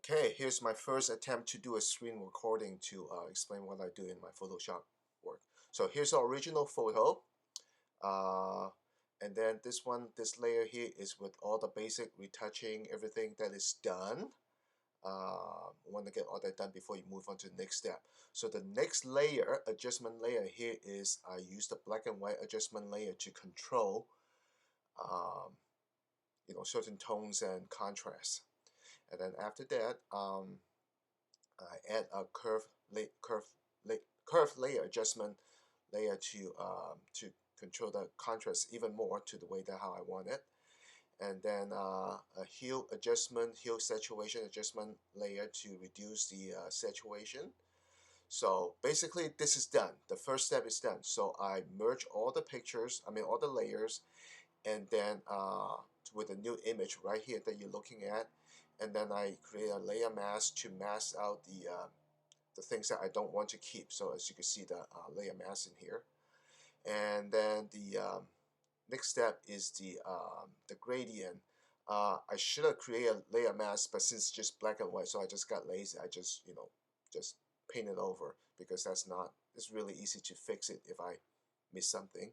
Okay, here's my first attempt to do a screen recording to explain what I do in my Photoshop work. So here's the original photo, uh, and then this layer here is with all the basic retouching, everything that is done. Want to get all that done before you move on to the next step. So the next layer, adjustment layer here is I use the black and white adjustment layer to control, um, certain tones and contrast. And then after that, I add a curve layer adjustment layer to control the contrast even more to the way that how I want it. And then a hue saturation adjustment layer to reduce the saturation. So basically this is done. The first step is done. So I merge all the pictures, all the layers, and then with a new image right here that you're looking at, and then I create a layer mask to mask out the things that I don't want to keep. So as you can see, the layer mask in here, and then the next step is the gradient. I should have created a layer mask, but since it's just black and white, so I just got lazy. I just just paint it over because it's really easy to fix it if I miss something.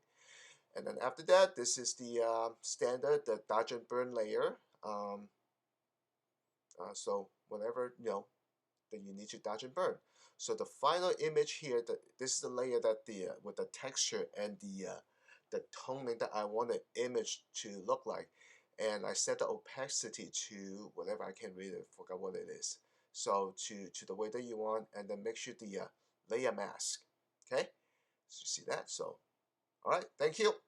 And then after that, this is the standard, the dodge and burn layer. So whenever that you need to dodge and burn. So the final image here, this is the layer that with the texture and the toning that I want the image to look like, and I set the opacity to whatever. I can't read it, forgot what it is. So to the way that you want, and then make sure the layer mask. Okay, so you see that. So all right, thank you.